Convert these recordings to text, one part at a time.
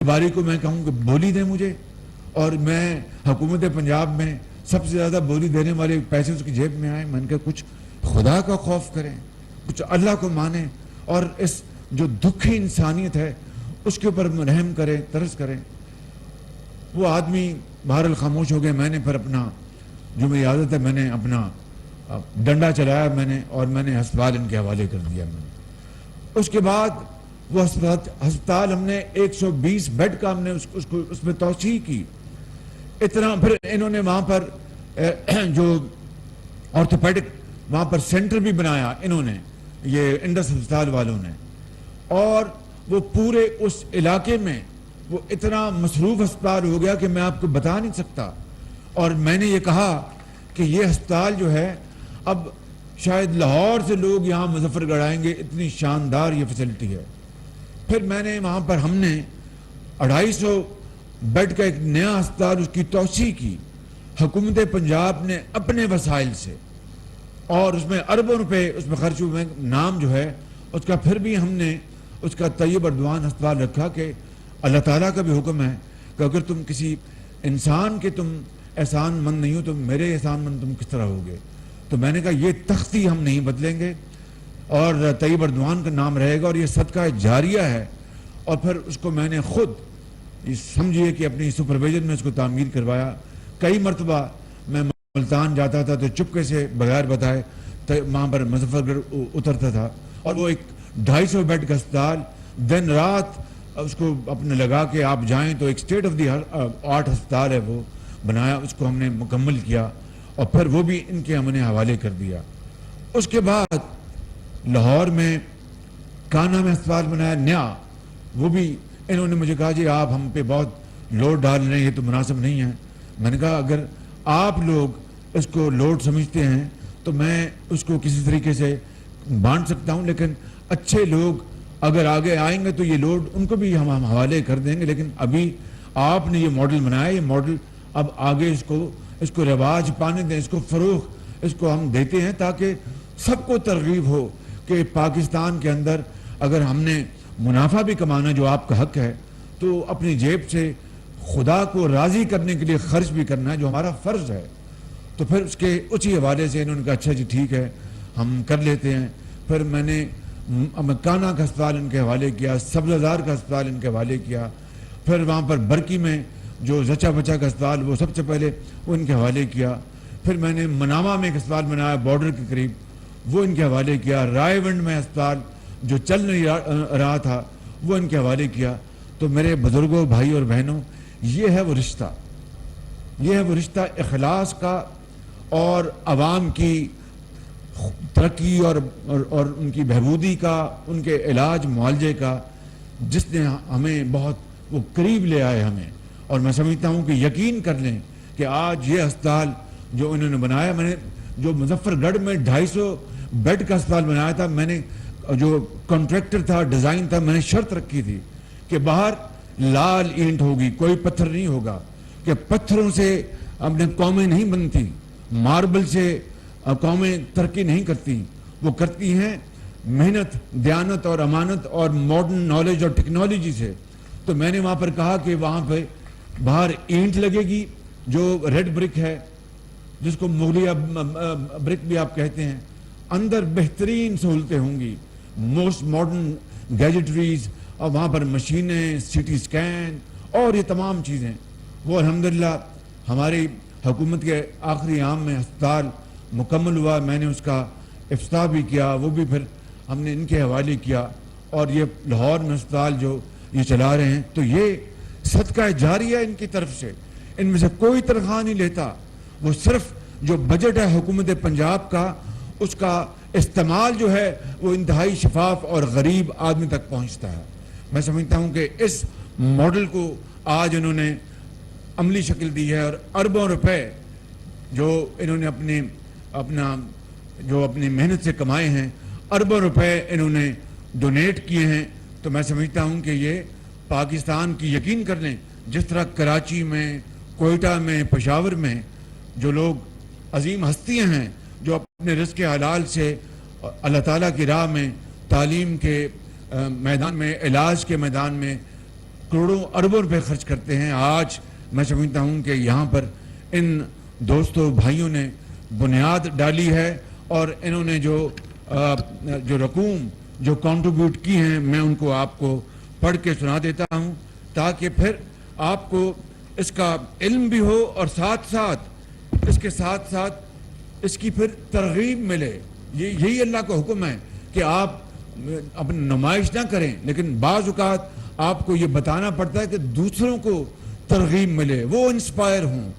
کاروباری کو میں کہوں کہ بولی دیں مجھے، اور میں حکومت پنجاب میں سب سے زیادہ بولی دینے والے پیسے اس کی جیب میں آئیں، میں نے کہا کچھ خدا کا خوف کریں، کچھ اللہ کو مانیں، اور اس جو دکھی انسانیت ہے اس کے اوپر رحم کریں، ترس کریں۔ وہ آدمی بہرحال خاموش ہو گئے۔ میں نے پھر اپنا جو میری عادت ہے، میں نے اپنا ڈنڈا چلایا میں نے، اور میں نے ہسپتال ان کے حوالے کر دیا میں نے۔ اس کے بعد وہ ہسپتال ہم نے 120 بیڈ کا ہم نے اس میں توسیع کی اتنا۔ پھر انہوں نے وہاں پر جو آرتھوپیڈک وہاں پر سینٹر بھی بنایا انہوں نے، یہ انڈس ہسپتال والوں نے، اور وہ پورے اس علاقے میں وہ اتنا مصروف ہسپتال ہو گیا کہ میں آپ کو بتا نہیں سکتا۔ اور میں نے یہ کہا کہ یہ ہسپتال جو ہے اب شاید لاہور سے لوگ یہاں مظفر گڑھ آئیں گے، اتنی شاندار یہ فیسلٹی ہے۔ پھر میں نے وہاں پر ہم نے 250 بیڈ کا ایک نیا ہسپتال اس کی توسیع کی، حکومت پنجاب نے اپنے وسائل سے، اور اس میں اربوں روپے اس میں خرچ ہوئے۔ نام جو ہے اس کا پھر بھی ہم نے اس کا طیب اردوان ہسپتال رکھا کہ اللہ تعالیٰ کا بھی حکم ہے کہ اگر تم کسی انسان کے تم احسان مند نہیں ہو تو میرے احسان مند تم کس طرح ہوگے۔ تو میں نے کہا یہ تختی ہم نہیں بدلیں گے، اور طیب اردوان کا نام رہے گا، اور یہ صدقہ جاریہ ہے۔ اور پھر اس کو میں نے خود سمجھیے کہ اپنی سپرویژن میں اس کو تعمیر کروایا۔ کئی مرتبہ میں ملتان جاتا تھا تو چپکے سے بغیر بتائے وہاں پر مظفر گڑھ اترتا تھا، اور وہ ایک 250 بیڈ کا ہسپتال دن رات اس کو اپنے لگا کے آپ جائیں تو ایک اسٹیٹ آف دی آرٹ ہسپتال ہے وہ بنایا، اس کو ہم نے مکمل کیا، اور پھر وہ بھی ان کے ہم نے حوالے کر دیا۔ اس کے بعد لاہور میں کانا میں ہسپتال بنایا نیا، وہ بھی انہوں نے مجھے کہا جی آپ ہم پہ بہت لوڈ ڈال رہے ہیں، یہ تو مناسب نہیں ہے۔ میں نے کہا اگر آپ لوگ اس کو لوڈ سمجھتے ہیں تو میں اس کو کسی طریقے سے بانٹ سکتا ہوں، لیکن اچھے لوگ اگر آگے آئیں گے تو یہ لوڈ ان کو بھی ہم حوالے کر دیں گے، لیکن ابھی آپ نے یہ ماڈل بنایا، یہ ماڈل اب آگے اس کو رواج پانے دیں، اس کو فروغ اس کو ہم دیتے ہیں تاکہ سب کو ترغیب ہو کہ پاکستان کے اندر اگر ہم نے منافع بھی کمانا جو آپ کا حق ہے تو اپنی جیب سے خدا کو راضی کرنے کے لیے خرچ بھی کرنا ہے جو ہمارا فرض ہے۔ تو پھر اس کے اسی حوالے سے انہوں نے کہا اچھا جی ٹھیک ہے ہم کر لیتے ہیں۔ پھر میں نے کانا کا ہسپتال ان کے حوالے کیا، سبززار کا ہسپتال ان کے حوالے کیا، پھر وہاں پر برکی میں جو زچا بچا کا ہسپتال وہ سب سے پہلے وہ ان کے حوالے کیا، پھر میں نے منامہ میں ایک ہسپتال بنایا بارڈر کے قریب وہ ان کے حوالے کیا، رائے ونڈ میں ہسپتال جو چل نہیں رہا تھا وہ ان کے حوالے کیا۔ تو میرے بزرگوں بھائی اور بہنوں یہ ہے وہ رشتہ، یہ ہے وہ رشتہ اخلاص کا اور عوام کی ترقی اور ان کی بہبودی کا، ان کے علاج معالجے کا، جس نے ہمیں بہت وہ قریب لے آئے ہمیں۔ اور میں سمجھتا ہوں کہ یقین کر لیں کہ آج یہ ہسپتال جو انہوں نے بنایا، میں نے جو مظفر گڑھ میں 250 بیڈ کا ہسپتال بنایا تھا، میں نے جو کانٹریکٹر تھا ڈیزائن تھا میں نے شرط رکھی تھی کہ باہر لال اینٹ ہوگی، کوئی پتھر نہیں ہوگا، کہ پتھروں سے اپنے قومیں نہیں بنتی، ماربل سے قومیں ترقی نہیں کرتی، وہ کرتی ہیں محنت، دیانت اور امانت اور ماڈرن نالج اور ٹیکنالوجی سے۔ تو میں نے وہاں پر کہا کہ وہاں پہ باہر اینٹ لگے گی جو ریڈ برک ہے جس کو مغلیہ برک بھی آپ کہتے ہیں، اندر بہترین سہولتیں ہوں گی، موسٹ ماڈرن گیجٹریز، اور وہاں پر مشینیں، سی ٹی اسکین اور یہ تمام چیزیں۔ وہ الحمدللہ ہماری حکومت کے آخری عام میں ہسپتال مکمل ہوا، میں نے اس کا افتتاح بھی کیا، وہ بھی پھر ہم نے ان کے حوالے کیا، اور یہ لاہور میں ہسپتال جو یہ چلا رہے ہیں تو یہ صدقہ جاریہ ان کی طرف سے، ان میں سے کوئی تنخواہ نہیں لیتا، وہ صرف جو بجٹ ہے حکومت پنجاب کا اس کا استعمال جو ہے وہ انتہائی شفاف اور غریب آدمی تک پہنچتا ہے۔ میں سمجھتا ہوں کہ اس ماڈل کو آج انہوں نے عملی شکل دی ہے، اور اربوں روپے جو انہوں نے اپنی محنت سے کمائے ہیں، اربوں روپے انہوں نے ڈونیٹ کیے ہیں۔ تو میں سمجھتا ہوں کہ یہ پاکستان کی، یقین کر لیں جس طرح کراچی میں، کوئٹہ میں، پشاور میں جو لوگ عظیم ہستیاں ہیں جو اپنے رزق حلال سے اللہ تعالیٰ کی راہ میں، تعلیم کے میدان میں، علاج کے میدان میں کروڑوں اربوں روپے خرچ کرتے ہیں. آج میں سمجھتا ہوں کہ یہاں پر ان دوستوں بھائیوں نے بنیاد ڈالی ہے اور انہوں نے جو رقوم جو کنٹریبیوٹ کی ہیں میں ان کو آپ کو پڑھ کے سنا دیتا ہوں تاکہ پھر آپ کو اس کا علم بھی ہو اور ساتھ ساتھ اس کے ساتھ ساتھ اس کی پھر ترغیب ملے. یہی اللہ کا حکم ہے کہ آپ اپنی نمائش نہ کریں لیکن بعض اوقات آپ کو یہ بتانا پڑتا ہے کہ دوسروں کو ترغیب ملے, وہ انسپائر ہوں,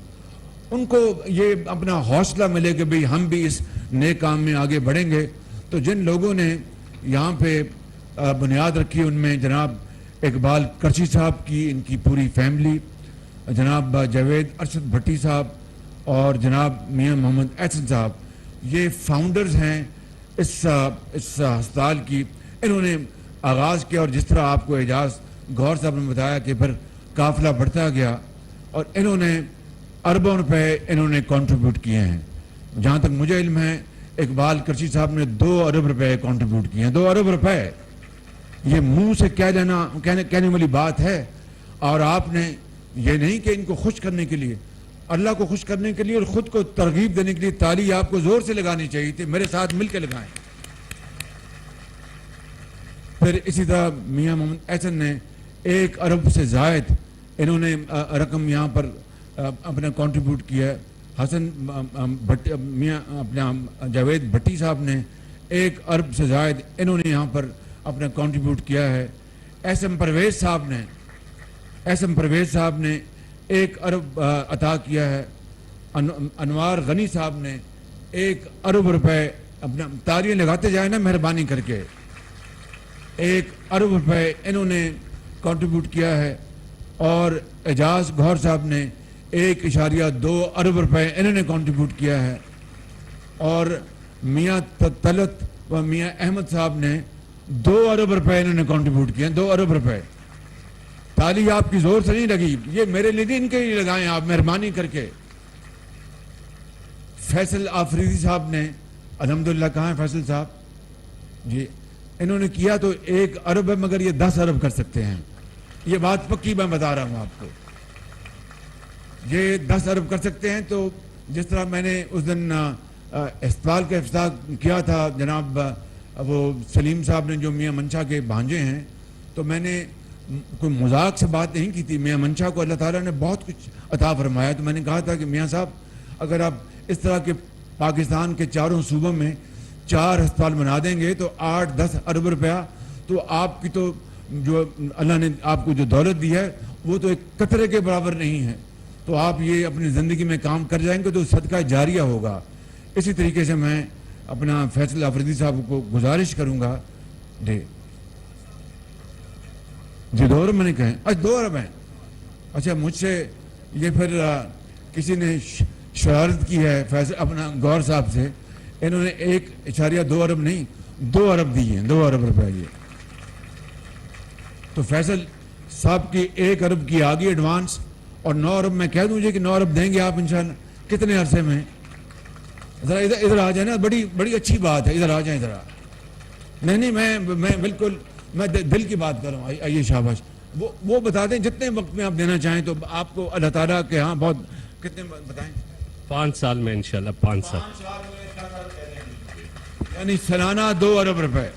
ان کو یہ اپنا حوصلہ ملے کہ بھئی ہم بھی اس نئے کام میں آگے بڑھیں گے. تو جن لوگوں نے یہاں پہ بنیاد رکھی ان میں جناب اقبال کرچی صاحب کی, ان کی پوری فیملی, جناب جاوید ارشد بھٹی صاحب اور جناب میاں محمد احسن صاحب, یہ فاؤنڈرز ہیں اس ہسپتال کی. انہوں نے آغاز کیا اور جس طرح آپ کو اعجاز گور صاحب نے بتایا کہ پھر قافلہ بڑھتا گیا اور انہوں نے اربوں روپے انہوں نے کنٹریبیوٹ کیے ہیں. جہاں تک مجھے علم ہے اقبال کرچی صاحب نے 2 ارب روپے کنٹریبیوٹ کیے ہیں. 2 ارب روپے یہ منہ سے کہنے والی بات ہے. اور آپ نے یہ نہیں کہ ان کو خوش کرنے کے لیے, اللہ کو خوش کرنے کے لیے اور خود کو ترغیب دینے کے لیے تالی آپ کو زور سے لگانی چاہیے تھی. میرے ساتھ مل کے لگائیں. پھر اسی طرح میاں محمد احسن نے 1 ارب سے زائد انہوں نے رقم یہاں پر اپنا کنٹریبیوٹ کیا ہے. حسن میاں اپنا جاوید بھٹی صاحب نے 1 ارب سے زائد انہوں نے یہاں پر اپنا کنٹریبیوٹ کیا ہے. ایس ایم پرویز صاحب نے 1 ارب عطا کیا ہے. انوار غنی صاحب نے 1 ارب روپے, اپنا تالیاں لگاتے جائیں نا مہربانی کر کے, 1 ارب روپے انہوں نے کنٹریبیوٹ کیا ہے. اور اعجاز گور صاحب نے 1.2 ارب روپے انہوں نے کنٹریبیوٹ کیا ہے. اور میاں طلعت و میاں احمد صاحب نے 2 ارب روپے انہوں نے کنٹریبیوٹ کیا. 2 ارب روپے. تالی آپ کی زور سے نہیں لگی, یہ میرے لیے ان کے لیے لگائیں آپ مہربانی کر کے. فیصل آفریدی صاحب نے, الحمدللہ کہاں ہیں فیصل صاحب جی, انہوں نے کیا تو 1 ارب ہے مگر یہ 10 ارب کر سکتے ہیں. یہ بات پکی میں بتا رہا ہوں آپ کو, یہ 10 ارب کر سکتے ہیں. تو جس طرح میں نے اس دن اسپتال کا افتتاح کیا تھا, جناب وہ سلیم صاحب نے جو میاں منشا کے بھانجے ہیں, تو میں نے کوئی مذاق سے بات نہیں کی تھی. میاں منشا کو اللہ تعالیٰ نے بہت کچھ عطا فرمایا, تو میں نے کہا تھا کہ میاں صاحب اگر آپ اس طرح کے پاکستان کے 4 صوبوں میں 4 ہسپتال بنا دیں گے تو 8-10 ارب روپیہ, تو آپ کی تو جو اللہ نے آپ کو جو دولت دی ہے وہ تو ایک قطرے کے برابر نہیں ہے. تو آپ یہ اپنی زندگی میں کام کر جائیں گے تو صدقہ جاریہ ہوگا. اسی طریقے سے میں اپنا فیصل آفریدی صاحب کو گزارش کروں گا. جی 2 ارب میں نے کہیں, اچھا 2 ارب ہیں. اچھا مجھ سے یہ پھر کسی نے شرارت کی ہے فیصل اپنا گور صاحب سے, انہوں نے 1.2 ارب نہیں 2 ارب دی ہیں, 2 ارب روپے. یہ تو فیصل صاحب کی 1 ارب کی آگی ایڈوانس, اور 9 ارب میں کہہ دوں کہ 9 ارب دیں گے آپ انشاءاللہ. کتنے عرصے میں؟ ذرا ادھر آ جائیں نا, بڑی اچھی بات ہے, ادھر آ جائیں ذرا. نہیں میں بالکل میں دل کی بات کر رہا ہوں. آئیے شاباش. وہ بتا دیں جتنے وقت میں آپ دینا چاہیں تو آپ کو اللہ تعالیٰ کے ہاں بہت. کتنے بتائیں؟ 5 سال میں انشاءاللہ 5 سال یعنی سالانہ 2 ارب روپے.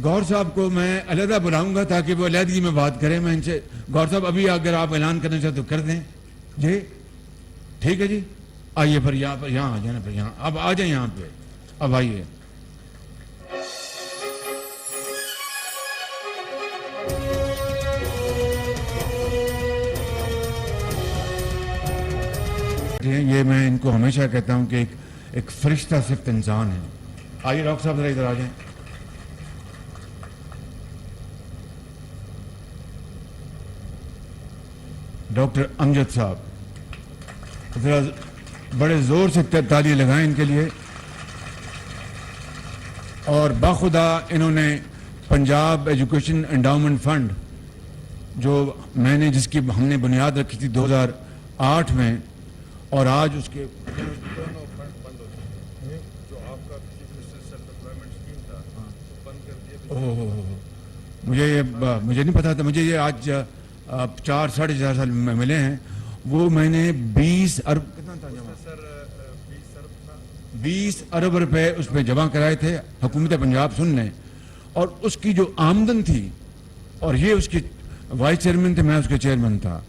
گور صاحب کو میں علیحدہ بلاؤں گا تاکہ وہ علیحدگی میں بات کریں. میں ان سے گور صاحب ابھی اگر آپ اعلان کرنا چاہتے تو کر دیں. جی ٹھیک ہے جی. آئیے پھر یہاں آ جائیں, پھر یہاں اب آ جائیں, یہاں پہ اب آئیے. یہ میں ان کو ہمیشہ کہتا ہوں کہ ایک فرشتہ صرف انسان ہے. آئیے ڈاکٹر صاحب ذرا ادھر آ جائیں. ڈاکٹر امجد صاحب ذرا بڑے زور سے تالیاں لگائیں ان کے لیے. اور باخدا انہوں نے پنجاب ایجوکیشن انڈاؤمنٹ فنڈ جو میں نے جس کی ہم نے بنیاد رکھی تھی 2008 میں, اور آج اس کے مجھے نہیں پتا تھا. مجھے یہ آج 4-4.5 سال میں ملے ہیں. وہ میں نے 20 ارب کتنا تھا جمع, 20 ارب روپے اس پہ جمع کرائے تھے. حکومت پنجاب سن لیں, اور اس کی جو آمدن تھی, اور یہ اس کے وائس چیئرمین تھے, میں اس کے چیئرمین تھا.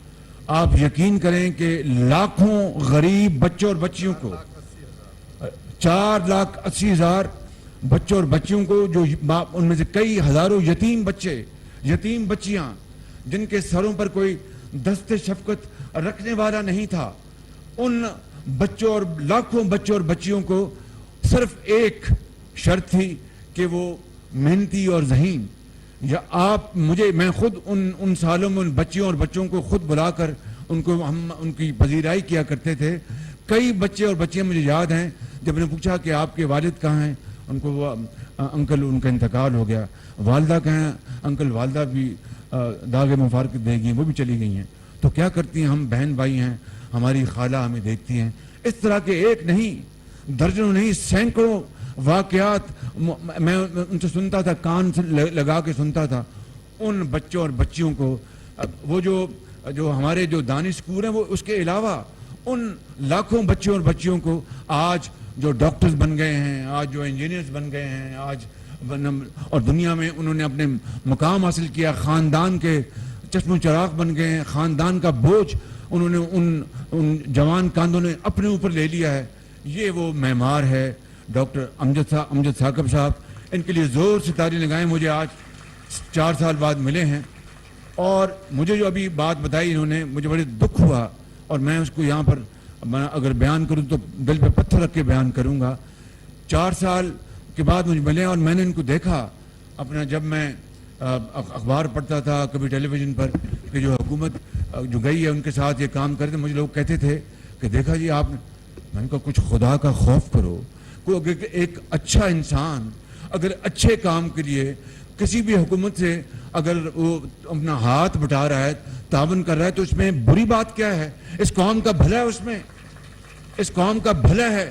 آپ یقین کریں کہ لاکھوں غریب بچوں اور بچیوں کو, 4,80,000 بچوں اور بچیوں کو, جو ان میں سے کئی ہزاروں یتیم بچے, یتیم بچیاں جن کے سروں پر کوئی دست شفقت رکھنے والا نہیں تھا, ان بچوں اور لاکھوں بچوں اور بچیوں کو صرف ایک شرط تھی کہ وہ محنتی اور ذہین. یا آپ میں خود ان سالوں میں ان بچیوں اور بچوں کو خود بلا کر ہم ان کی پذیرائی کیا کرتے تھے. کئی بچے اور بچیاں مجھے یاد ہیں, جب نے پوچھا کہ آپ کے والد کہاں ہیں, ان کو وہ انکل, ان کا انتقال ہو گیا. والدہ کہاں ہیں, انکل والدہ بھی داغ مفارقت دے گئی, وہ بھی چلی گئی ہیں. تو کیا کرتی ہیں, ہم بہن بھائی ہیں, ہماری خالہ ہمیں دیکھتی ہیں. اس طرح کے ایک نہیں, درجنوں نہیں, سینکڑوں واقعات میں ان سے سنتا تھا, کان سے لگا کے سنتا تھا. ان بچوں اور بچیوں کو, وہ جو ہمارے جو دانش اسکول ہیں, وہ اس کے علاوہ ان لاکھوں بچوں اور بچیوں کو آج جو ڈاکٹرز بن گئے ہیں, آج جو انجینئرز بن گئے ہیں, آج اور دنیا میں انہوں نے اپنے مقام حاصل کیا, خاندان کے چشم و چراغ بن گئے ہیں, خاندان کا بوجھ انہوں نے ان جوان کاندوں نے اپنے اوپر لے لیا ہے. یہ وہ معمار ہے ڈاکٹر امجد ثاقب صاحب. ان کے لیے زور سے تالی لگائیں. مجھے آج 4 سال بعد ملے ہیں, اور مجھے جو ابھی بات بتائی انہوں نے, مجھے بڑے دکھ ہوا, اور میں اس کو یہاں پر اگر بیان کروں تو دل پہ پتھر رکھ کے بیان کروں گا. 4 سال کے بعد مجھے ملے, اور میں نے ان کو دیکھا اپنا, جب میں اخبار پڑھتا تھا کبھی ٹیلی ویژن پر کہ جو حکومت جو گئی ہے ان کے ساتھ یہ کام کرتے, مجھے لوگ کہتے تھے کہ دیکھا جی آپ نے, میں نے کہا کچھ خدا کا خوف کرو. کوئی ایک اچھا انسان اگر اچھے کام کے لیے کسی بھی حکومت سے اگر وہ اپنا ہاتھ بٹا رہا ہے, تعاون کر رہا ہے, تو اس میں بری بات کیا ہے؟ اس قوم کا بھلا ہے, اس میں اس قوم کا بھلا ہے.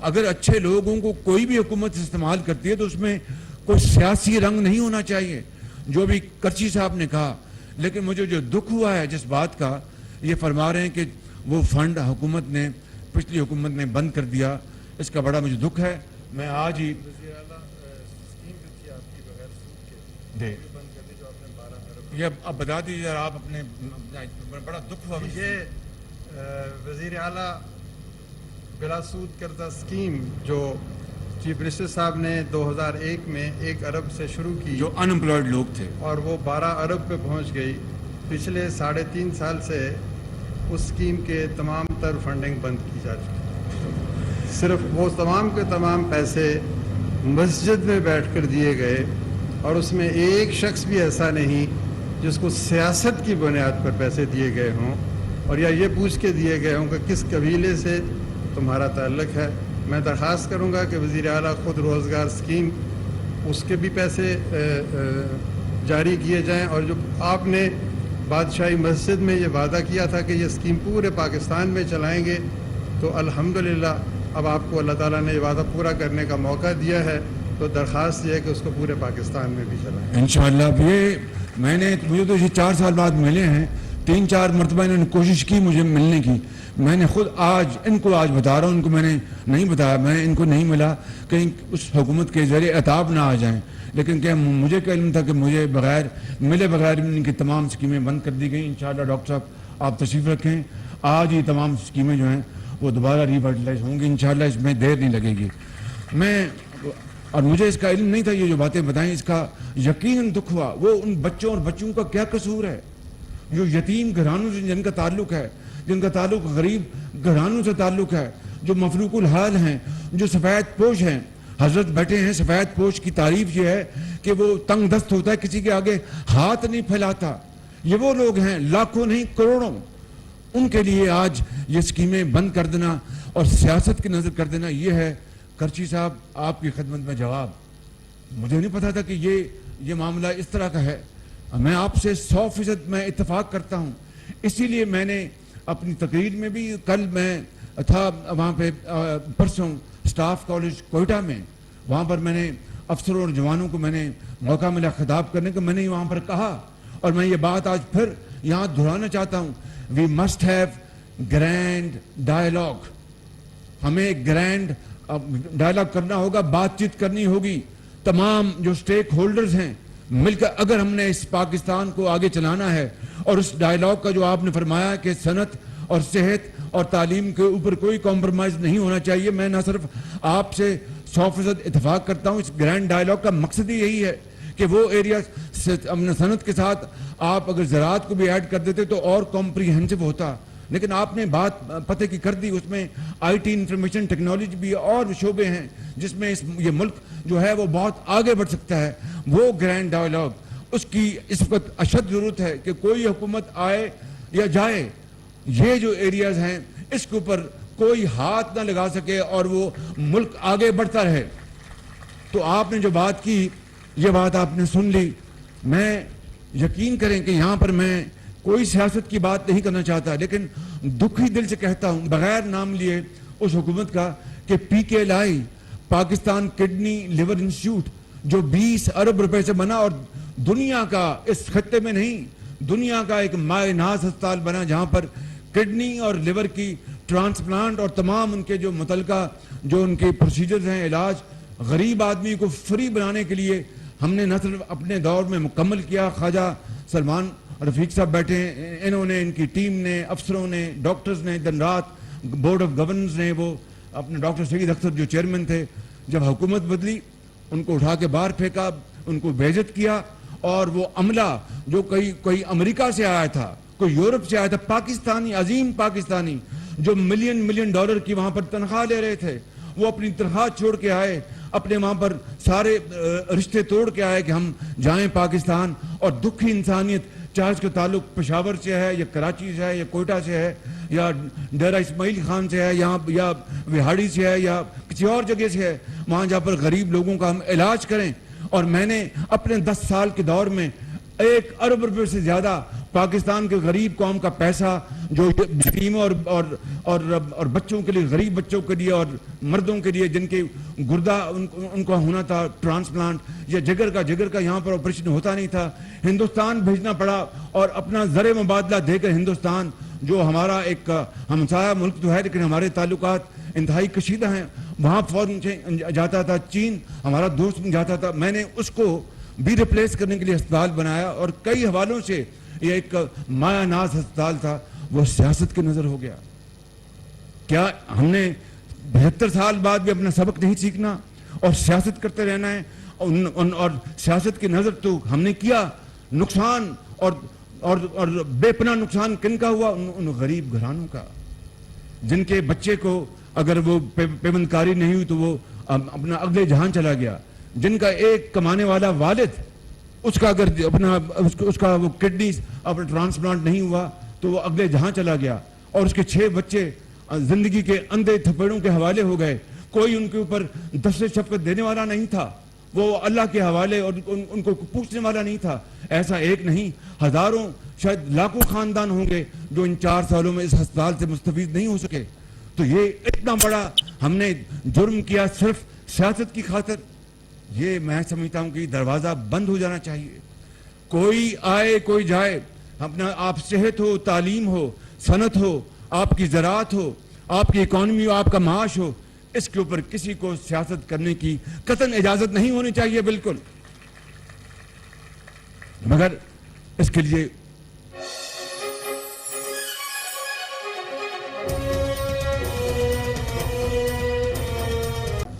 اگر اچھے لوگوں کو کوئی بھی حکومت استعمال کرتی ہے تو اس میں کوئی سیاسی رنگ نہیں ہونا چاہیے, جو بھی کرچی صاحب نے کہا. لیکن مجھے جو دکھ ہوا ہے جس بات کا, یہ فرما رہے ہیں کہ وہ فنڈ حکومت نے, پچھلی حکومت نے بند کر دیا. اس کا بڑا مجھے دکھ ہے. میں آج ہی یہ اب بتا دیجیے آپ اپنے, بڑا دکھ ہوا. یہ وزیر اعلیٰ بلا سود کردہ اسکیم جو چیف منسٹر صاحب نے 2001 میں 1 ارب سے شروع کی, جو ان امپلائڈ لوگ تھے, اور وہ 12 ارب پہ پہنچ گئی. پچھلے 3.5 سال سے اس اسکیم کے تمام تر فنڈنگ بند کی جا چکی. صرف وہ تمام کے تمام پیسے مسجد میں بیٹھ کر دیے گئے, اور اس میں ایک شخص بھی ایسا نہیں جس کو سیاست کی بنیاد پر پیسے دیے گئے ہوں, اور یا یہ پوچھ کے دیے گئے ہوں کہ کس قبیلے سے تمہارا تعلق ہے. میں درخواست کروں گا کہ وزیر اعلیٰ خود روزگار اسکیم اس کے بھی پیسے جاری کیے جائیں, اور جو آپ نے بادشاہی مسجد میں یہ وعدہ کیا تھا کہ یہ اسکیم پورے پاکستان میں چلائیں گے, تو الحمدللہ اب آپ کو اللہ تعالیٰ نے یہ وعدہ پورا کرنے کا موقع دیا ہے. تو درخواست یہ ہے کہ اس کو پورے پاکستان میں بھی چلائیں انشاءاللہ. یہ مجھے تو یہ 4 سال بعد ملے ہیں. 3-4 مرتبہ انہوں نے کوشش کی مجھے ملنے کی. میں نے خود ان کو آج بتا رہا ہوں, ان کو میں نے نہیں بتایا, میں ان کو نہیں ملا کہیں اس حکومت کے ذریعے عطاب نہ آ جائیں. لیکن کہ مجھے کیا علم تھا کہ مجھے ملے بغیر ان کی تمام اسکیمیں بند کر دی گئیں. انشاءاللہ ڈاکٹر صاحب آپ تشریف رکھیں. آج یہ تمام اسکیمیں جو ہیں وہ دوبارہ ریورٹلائز ہوں گی انشاءاللہ. اس میں دیر نہیں لگے گی. اور مجھے اس کا علم نہیں تھا, یہ جو باتیں بتائیں اس کا یقیناً دکھ ہوا. وہ ان بچوں اور بچوں کا کیا قصور ہے جو یتیم گھرانوں سے جن کا تعلق ہے, جن کا تعلق غریب گھرانوں سے تعلق ہے, جو مفلوق الحال ہیں, جو سفید پوش ہیں. حضرت بیٹھے ہیں, سفید پوش کی تعریف یہ ہے کہ وہ تنگ دست ہوتا ہے, کسی کے آگے ہاتھ نہیں پھیلاتا. یہ وہ لوگ ہیں, لاکھوں نہیں کروڑوں. ان کے لیے آج یہ اسکیمیں بند کر دینا اور سیاست کی نظر کر دینا, یہ ہے کرچی صاحب آپ کی خدمت میں جواب. مجھے نہیں پتا تھا کہ یہ معاملہ اس طرح کا ہے. میں آپ سے 100% میں اتفاق کرتا ہوں. اسی لیے میں نے اپنی تقریر میں بھی, کل میں تھا وہاں پہ پرسوں اسٹاف کالج کوئٹہ میں, وہاں پر میں نے افسروں اور جوانوں کو میں نے موقع ملا خطاب کرنے کا, میں نے وہاں پر کہا اور میں یہ بات آج پھر یہاں دہرانا چاہتا ہوں, we must have grand dialogue. ہمیں گرینڈ ڈائلاگ کرنا ہوگا, بات چیت کرنی ہوگی. تمام جو سٹیک ہولڈرز ہیں مل کر اگر ہم نے اس پاکستان کو آگے چلانا ہے, اور اس ڈائلاگ کا جو آپ نے فرمایا کہ صنعت اور صحت اور تعلیم کے اوپر کوئی کمپرومائز نہیں ہونا چاہیے, میں نہ صرف آپ سے 100% اتفاق کرتا ہوں, اس گرینڈ ڈائلاگ کا مقصد ہی یہی ہے کہ وہ ایریا صنعت کے ساتھ آپ اگر زراعت کو بھی ایڈ کر دیتے تو اور کمپریہنسو ہوتا, لیکن آپ نے بات پتہ کی کر دی. اس میں آئی ٹی انفارمیشن ٹیکنالوجی بھی اور شعبے ہیں جس میں یہ ملک جو ہے وہ بہت آگے بڑھ سکتا ہے. وہ گرینڈ ڈائلاگ, اس کی اس وقت اشد ضرورت ہے کہ کوئی حکومت آئے یا جائے, یہ جو ایریاز ہیں اس کے اوپر کوئی ہاتھ نہ لگا سکے اور وہ ملک آگے بڑھتا رہے. تو آپ نے جو بات کی یہ بات آپ نے سن لی. میں یقین کریں کہ یہاں پر میں کوئی سیاست کی بات نہیں کرنا چاہتا, لیکن دکھی دل سے کہتا ہوں بغیر نام لیے اس حکومت کا کہ P K L I Pakistan kidney liver institute جو 20 ارب روپے سے بنا اور دنیا کا, اس خطے میں نہیں, دنیا کا ایک مائع ناز ہسپتال بنا جہاں پر کڈنی اور لیور کی ٹرانسپلانٹ اور تمام ان کے جو متعلقہ جو ان کے پروسیجرز ہیں, علاج غریب آدمی کو فری بنانے کے لیے ہم نے نہ صرف اپنے دور میں مکمل کیا. خواجہ سلمان رفیق صاحب بیٹھے ہیں, انہوں نے, ان کی ٹیم نے, افسروں نے, ڈاکٹرز نے دن رات, بورڈ آف گورننس نے, وہ اپنے ڈاکٹر سعید اختر جو چیئرمین تھے, جب حکومت بدلی ان کو اٹھا کے باہر پھینکا, ان کو بےعزت کیا. اور وہ عملہ جو کوئی امریکہ سے آیا تھا, کوئی یورپ سے آیا تھا, پاکستانی, عظیم پاکستانی جو ملین ڈالر کی وہاں پر تنخواہ لے رہے تھے, وہ اپنی تنخواہ چھوڑ کے آئے, اپنے وہاں پر سارے رشتے توڑ کے آئے کہ ہم جائیں پاکستان. اور دکھی انسانیت, چاہے اس کا تعلق پشاور سے ہے یا کراچی سے ہے یا کوئٹہ سے ہے یا ڈیرہ اسماعیل خان سے ہے یا وہاڑی سے ہے یا کسی اور جگہ سے ہے, وہاں جہاں پر غریب لوگوں کا ہم علاج کریں. اور میں نے اپنے 10 سال کے دور میں 1 ارب روپے سے زیادہ پاکستان کے غریب قوم کا پیسہ جو یتیموں اور بچوں کے لیے, غریب بچوں کے لیے اور مردوں کے لیے جن کے گردہ ان کو ہونا تھا ٹرانسپلانٹ یا جگر کا یہاں پر آپریشن ہوتا نہیں تھا, ہندوستان بھیجنا پڑا. اور اپنا زر مبادلہ دے کر ہندوستان جو ہمارا ایک ہمسایہ ملک تو ہے لیکن ہمارے تعلقات انتہائی کشیدہ ہیں, وہاں فوراً جاتا تھا. چین ہمارا دوست جاتا تھا. میں نے اس کو بھی ریپلیس کرنے کے لیے ہسپتال بنایا اور کئی حوالوں سے یہ ایک مایہ ناز ہسپتال تھا, وہ سیاست کی نظر ہو گیا. کیا ہم نے 72 سال بعد بھی اپنا سبق نہیں سیکھنا اور سیاست کرتے رہنا ہے؟ اور سیاست کی نظر تو ہم نے کیا. نقصان اور بے پناہ نقصان کن کا ہوا؟ ان غریب گھرانوں کا جن کے بچے کو اگر وہ پیوندکاری نہیں ہوئی تو وہ اپنا اگلے جہان چلا گیا, جن کا ایک کمانے والا والد اس کا اگر اس کا وہ کڈنی اپنا ٹرانسپلانٹ نہیں ہوا تو وہ اگلے جہاں چلا گیا, اور اس کے 6 بچے زندگی کے اندھے تھپیڑوں کے حوالے ہو گئے. کوئی ان کے اوپر دست شفقت دینے والا نہیں تھا, وہ اللہ کے حوالے اور ان کو پوچھنے والا نہیں تھا. ایسا ایک نہیں, ہزاروں شاید لاکھوں خاندان ہوں گے جو ان 4 سالوں میں اس ہسپتال سے مستفید نہیں ہو سکے. تو یہ اتنا بڑا ہم نے جرم کیا صرف سیاست کی خاطر. یہ میں سمجھتا ہوں کہ دروازہ بند ہو جانا چاہیے. کوئی آئے کوئی جائے, اپنا آپ صحت ہو, تعلیم ہو, صنعت ہو, آپ کی زراعت ہو, آپ کی اکانومی ہو, آپ کا معاش ہو, اس کے اوپر کسی کو سیاست کرنے کی قطعاً اجازت نہیں ہونی چاہیے بالکل. مگر اس کے لیے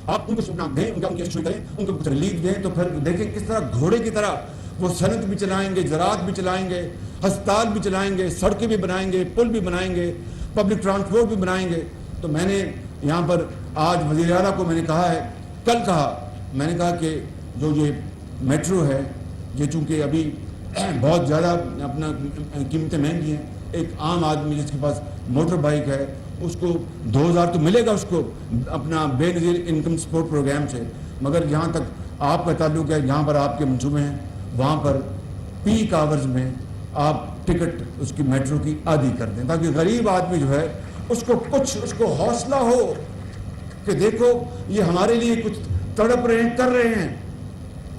آپ ان کو سپنا دیں, ان کی اسٹوری کریں, ان کو کچھ ریلیف دیں, تو پھر دیکھیں کس طرح گھوڑے کی طرح وہ صنعت بھی چلائیں گے, زراعت بھی چلائیں گے, ہسپتال بھی چلائیں گے, سڑکیں بھی بنائیں گے, پل بھی بنائیں گے, پبلک ٹرانسپورٹ بھی بنائیں گے. تو میں نے یہاں پر آج وزیر اعلیٰ کو میں نے کہا ہے, کل کہا, میں نے کہا کہ جو یہ میٹرو ہے یہ چونکہ ابھی بہت زیادہ اپنا قیمتیں مہنگی ہیں, ایک عام آدمی جس کے پاس موٹر بائک ہے اس کو 2000 تو ملے گا اس کو اپنا بے نظیر انکم سپورٹ پروگرام سے. مگر جہاں تک آپ کا تعلق ہے, جہاں پر آپ کے منصوبے ہیں وہاں پر پیک آورز میں آپ ٹکٹ اس کی میٹرو کی آدھی کر دیں, تاکہ غریب آدمی جو ہے اس کو حوصلہ ہو کہ دیکھو یہ ہمارے لیے کچھ تڑپ رہے ہیں, کر رہے ہیں.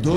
2